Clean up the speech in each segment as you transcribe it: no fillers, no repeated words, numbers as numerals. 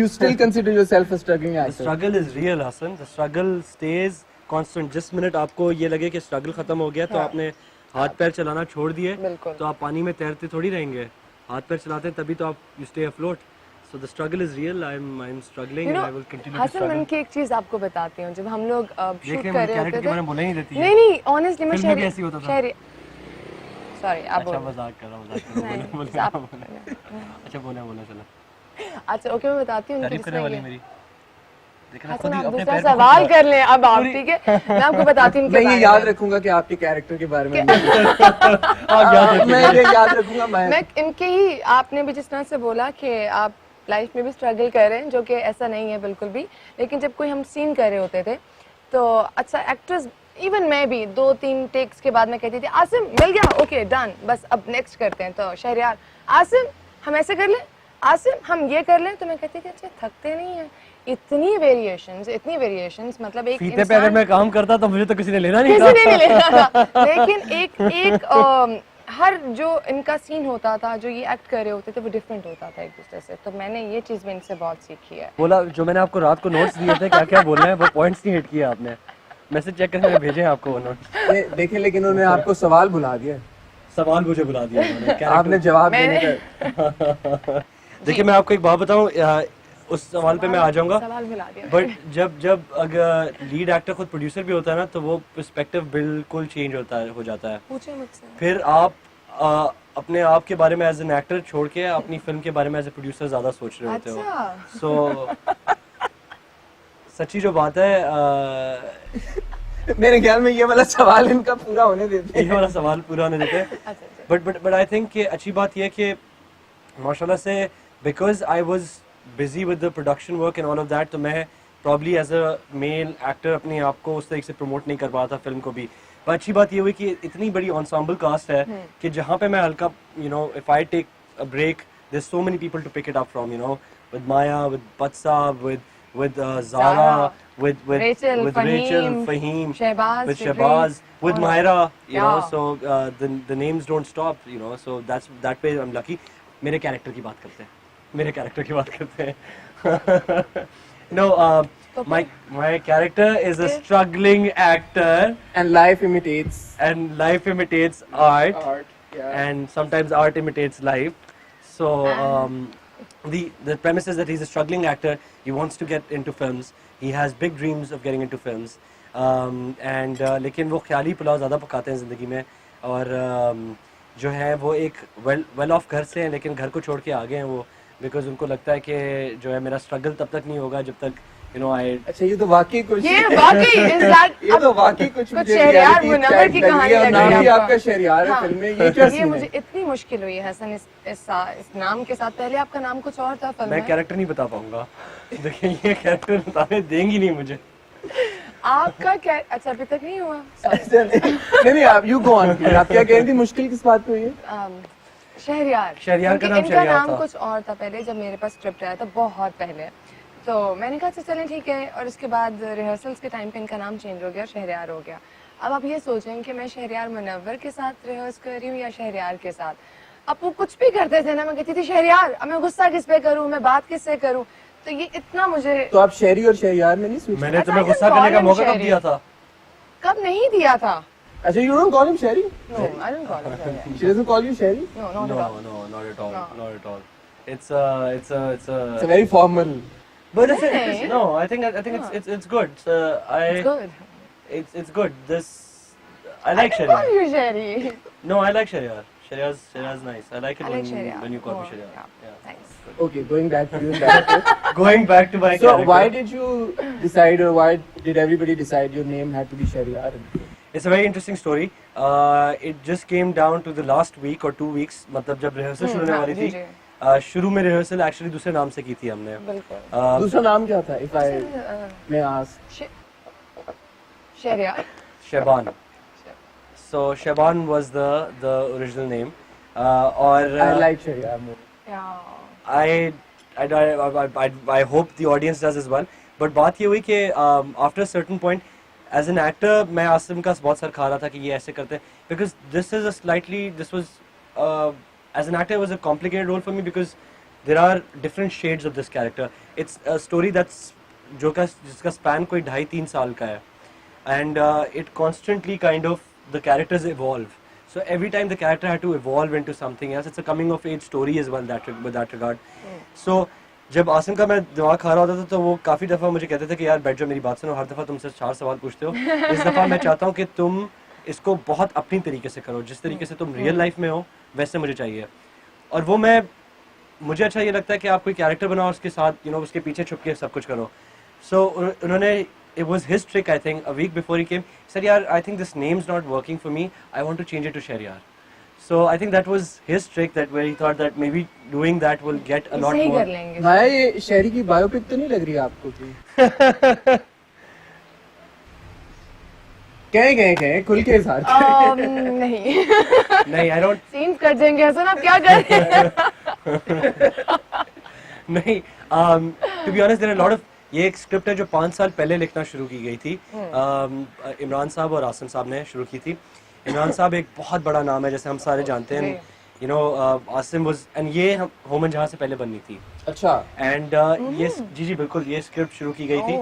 You still consider yourself a struggling The actor? struggle is real, Hassan. The struggle stays constant. जिस minute आपको ये लगे कि struggle खत्म हो गया तो हाँ। आपने हाथ पैर चलाना छोड़ दिए, बिल्कुल। तो आप पानी में तैरते थोड़ी रहेंगे. हाथ पैर चलाते हैं तभी तो आप you stay afloat. So the struggle is real. I'm struggling and I will continue to Hasan struggle. मन की एक चीज आपको बताती हूँ. जब हम लोग शूट देख रहे कर हैं रहे कैरेक्टर होते के बारे में थे, बोलने ही देती है. नहीं ऑनेस्टली मैं फिल्म में भी ऐसे ही होता था. सॉरी आप अच्छा बोलो. मजाक कर रहा नहीं, हूँ. अच्छा बोले चलो. अच्छा ओके मैं बताती हूँ तारीफ करने वाली मेरी. हसन आप दूसरा सवाल कर लें अब आप, ठीक है? मैं आपको बताती हूँ. मैं ये याद रखूंगा कि आपके कैरेक्टर के बारे में मैं ये याद रखूंगा. मैं इनके ही, आपने भी जिस तरह से बोला कि आप लाइफ में भी स्ट्रगल कर रहे हैं, जो कि ऐसा नहीं है बिल्कुल भी, लेकिन जब कोई हम सीन कर रहे होते थे तो अच्छा एक्ट्रेस, इवन मैं भी 2-3 टेक्स के बाद मैं कहती थी आसिम मिल गया, ओके डन, बस अब नेक्स्ट करते हैं. तो शहरयार आसिम हम ऐसे कर लें, आसिम हम ये कर लें, तो मैं कहती थी अच्छा थकते नहीं है. इतनी वेरिएशंस मतलब एक फीते पे अगर मैं काम करता तो मुझे तो किसी ने लेना नहीं किसी ने नहीं लेना था. लेकिन एक हर जो इनका सीन होता था, जो ये एक्ट कर रहे होते थे, वो डिफरेंट होता था एक दूसरे से. तो मैंने ये चीज भी इनसे बहुत सीखी है. बोला जो मैंने आपको रात को नोट्स दिए थे क्या क्या बोलना है वो पॉइंट्स नहीं हिट किया आपने. मैसेज चेक करके भेजे हैं आपको वो नोट्स. देखे लेकिन उन्होंने आपको सवाल बुला दिया. सवाल मुझे बुला दिया उन्होंने. आपने जवाब देने का. देखिए मैं आपको एक बात बताऊं, उस सवाल पे मैं आ जाऊंगा. सवाल बुला दिया. बट जब अगर लीड एक्टर खुद प्रोड्यूसर भी होता है ना, तो वो पर्सपेक्टिव बिल्कुल चेंज हो जाता है. पूछे मुझसे. फिर आप अपने आप के बारे में एज एन एक्टर छोड़ के अपनी फिल्म के बारे में एज ए प्रोड्यूसर ज्यादा सोच रहे होते हो. अच्छा. सो सच्ची जो बात है, मेरे ख्याल में ये वाला सवाल इनका पूरा होने देते ये वाला सवाल पूरा होने देते हैं. अच्छा. बट आई थिंक कि अच्छी बात यह है कि माशाल्लाह से because I was busy with the production work and all of that, तो मैं probably as a male actor अपने आप को उस तरीके से प्रमोट नहीं कर पा था फिल्म को भी. पर अच्छी बात ये हुई कि इतनी बड़ी ensemble कास्ट है कि जहाँ पे मैं हल्का if I take a break, there's so many people to pick it up from, with Maya, with Patsa, with Zara, with Rachel, Fahim, Shehbaz, with Shehbaz, with Myra, Yeah. so the names don't stop, so that way I'm lucky. मेरे character की बात करते हैं. My character is a struggling actor, and life imitates art, yeah. and sometimes art imitates life. So the premise is that he's a struggling actor. He wants to get into films. He has big dreams of getting into films. And लेकिन वो ख्याली पुलाव ज़्यादा पकाते हैं ज़िंदगी में. और जो है वो एक well off घर से हैं, लेकिन घर को छोड़ के आ गए हैं वो, because उनको लगता है कि जो है मेरा स्ट्रगल तब तक नहीं होगा जब तक अच्छा ये तो वाकई कुछ ये तो वाकई कुछ शहरयार मुनव्वर की कहानी लग रही है आपका. शहरयार है फिल्म में. ये क्या ये मुझे इतनी मुश्किल हुई है हसन इस नाम के साथ. पहले आपका नाम कुछ और था फिल्म में. मैं कैरेक्टर नहीं बता पाऊंगा. देखिए ये कैरेक्टर बताने देंगी नहीं मुझे. आपका क्या? अच्छा अभी तक नहीं हुआ. नहीं आप यू गो ऑन. आप क्या कह रही थी, मुश्किल किस बात पे हुई है? शहरयार का नाम इनका शहरयार नाम था. कुछ और था पहले, जब मेरे पास स्क्रिप्ट आया था बहुत पहले. तो मैंने कहा अच्छा चलें ठीक है, और उसके बाद रिहर्सल्स के टाइम पे इनका नाम चेंज हो गया, शहरयार हो गया. अब आप ये सोचें कि मैं शहरयार मुनव्वर के साथ रिहर्स कर रही हूँ या शहरयार के साथ. अब वो कुछ भी करते थे ना, मैं कहती थी शहरयार, अब मैं गुस्सा किस पे करूँ, मैं बात किससे करूँ. तो ये इतना मुझे. तो आप शहरी और शहरयार में नहीं सोचा? मैंने तुम्हें गुस्सा करने का मौका कब दिया था? कब नहीं दिया था. अच्छा you don't call him Shehri? No, I don't call him Shehri. She doesn't call you Shehri? No, not at all. No, not at all. No. Not at all. It's It's a very formal. But it's Hey. no. I think it's good. It's good. It's good. I like I call Shehri. you Shehri. No, I like Shehryar. Shehryar's nice. I like it I like Shehryar when you call me more. Shehryar. Yeah, thanks. Okay, going back to you. Going back to my So character. why did you decide, or why did everybody decide your name had to be Shehryar? It's a very interesting story. It just came down to the last week or 2 weeks. मतलब जब rehearsal शुरू होने वाली जी, थी, जी. शुरू में rehearsal actually दूसरे नाम से की थी हमने. बिल्कुल. दूसरा नाम क्या था? If I may ask. Shahryar. Sheban. So Sheban was the original name. और I like Shehryar more. Yeah. I hope the audience does as well. But बात ये हुई कि after a certain point, as an actor, मैं आसिम का बहुत sir खा रहा था कि ये ऐसे करते हैं. Because this was as an actor, it was a complicated role for me because there are different shades of this character. It's a story that's जिसका स्पैन कोई 2.5-3 साल का है, and it constantly kind of the characters evolve, so every time the character had to evolve into something else. It's a coming of age story as well with that regard. So जब आसिम का मैं दिमाग खा रहा होता था तो वो काफ़ी दफ़ा मुझे कहते थे कि यार बैठ जाओ मेरी बात सुनो, हर दफ़ा तुमसे 4 सवाल पूछते हो, इस दफ़ा मैं चाहता हूँ कि तुम इसको बहुत अपनी तरीके से करो, जिस तरीके से तुम रियल लाइफ में हो वैसे मुझे चाहिए। और वो मुझे अच्छा ये लगता है कि आप कोई कैरेक्टर बनाओ, उसके साथ उसके पीछे छुप के सब कुछ करो। सो उन्होंने it was his trick, I think, a week before he came. He said, "Yeah, I think this name's not working for me. I want to change it to Shahryar." So I think that was his trick, that where he thought that maybe doing that will get a lot सही more. कर लेंगे। माया, ये शहरी की biopic तो नहीं लग रही आपको कि? कहे खुल के साथ। नहीं नहीं, I don't. सीन्स कट जाएंगे हसन, आप क्या कर रहे हैं? नहीं, to be honest, there are a lot of, ये एक स्क्रिप्ट है जो 5 साल पहले लिखना शुरू की गई थी। इमरान साहब और आसिम साहब ने शुरू की थी। इमरान साहब एक बहुत बड़ा नाम है, जैसे हम सारे जानते हैं। आसिम वाज, एंड ये होमन जहाँ से पहले बननी थी। अच्छा। एंड ये जी बिल्कुल, ये स्क्रिप्ट शुरू की गई थी।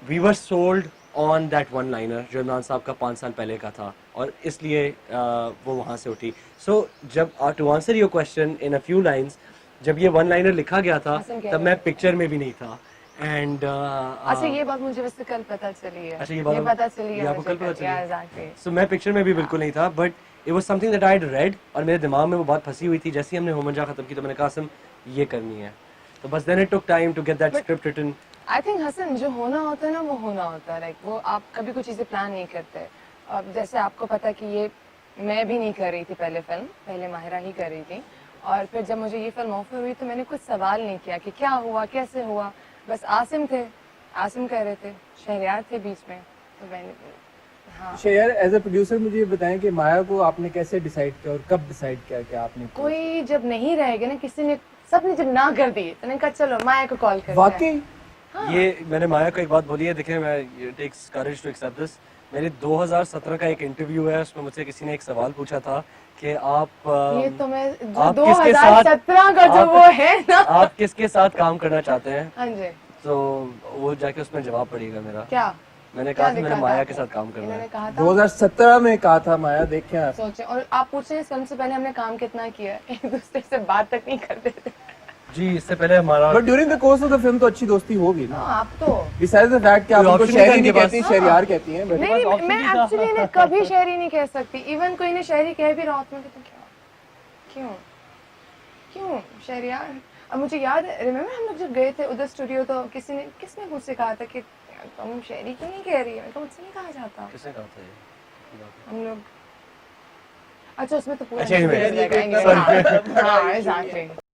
We were sold on that one liner जो इमरान साहब का 5 साल पहले का था, और इसलिए वो वहाँ से उठी। सो जब to answer your question in a few lines, जब ये वन लाइनर लिखा गया था तब मैं पिक्चर में भी नहीं था। एंड अच्छा, ये बात मुझे वैसे कल पता चली है। अच्छा, ये बात पता चली है, आपको कल पता चली? एग्जैक्टली। सो मैं पिक्चर में भी बिल्कुल नहीं था, but it was something that I had read, और मेरे दिमाग में वो बात फंसी हुई थी। जैसे ही हमने होमन जहाँ खत्म की तो मैंने कहा आसिम ये करनी है, तो बस then it took time to get that script written. I think Hasan, जो होना होता है ना वो होना होता है। लाइक वो आप कभी कुछ चीज़ें प्लान नहीं करते। अब जैसे आपको पता कि ये मैं भी नहीं कर रही थी पहले फिल्म, पहले माहिरा ही कर रही थी, और फिर जब मुझे ये फिल्म ऑफर हुई तो मैंने कुछ सवाल नहीं किया कि क्या हुआ कैसे हुआ। बस आसिम थे, आसिम कह रहे थे, शहरयार थे बीच में, तो मैंने हाँ। शहर एज अ प्रोड्यूसर मुझे ये बताएं कि माया को आपने कैसे डिसाइड किया और कब डिसाइड किया कि आपने? कोई जब नहीं रहेगा ना, किसी ने, सबने जब ना कर दी तो मैंने कहा चलो माया को कॉल कर। वाकई ये मैंने माया को एक बात बोली है, देखिए मैं it takes courage to accept this. मेरे 2017 का एक इंटरव्यू है, उसमें मुझसे किसी ने एक सवाल पूछा था कि आप ये तो मैं आप 2017 का जो वो है ना, आप किसके साथ काम करना चाहते हैं? हाँ जी, तो वो जाके उसमें जवाब पड़ेगा मेरा। क्या मैंने कहा था मैंने माया के साथ काम करना इन्होंने है। कहा था 2017 में कहा था माया, देखें आप। सोचे। और आप पूछ रहे हैं इस फिल्म से पहले हमने काम कितना किया है? एक दूसरे से बात तक नहीं करते थे। जी, इससे पहले हमारा but during the course of the film तो अच्छी दोस्ती होगी ना। हाँ, आप तो बिसाइड्स द फैक्ट कि आप कोई उनको option नहीं था शहरी नहीं इनके कहती, शहरयार कहती हैं। but- नहीं, option मैं नहीं था। एक्चुअली इन्हें कभी शहरी नहीं कह सकती। इवन कोई ने शहरी कह भी रहा होता है तो क्या, क्यों शहरयार? अब मुझे याद है, रिमेम्बर हम लोग जब गए थे उधर स्टूडियो, तो किसने मुझसे कहा था कि तुम शहरी क्यों नहीं कह रही है? तो मुझसे नहीं कहा जाता। किसने कहा था ये? हम लोग, अच्छा उसमें तो पूरा अच्छा, anyway, details रहेगा, sorry. anyway, हाँ, exactly।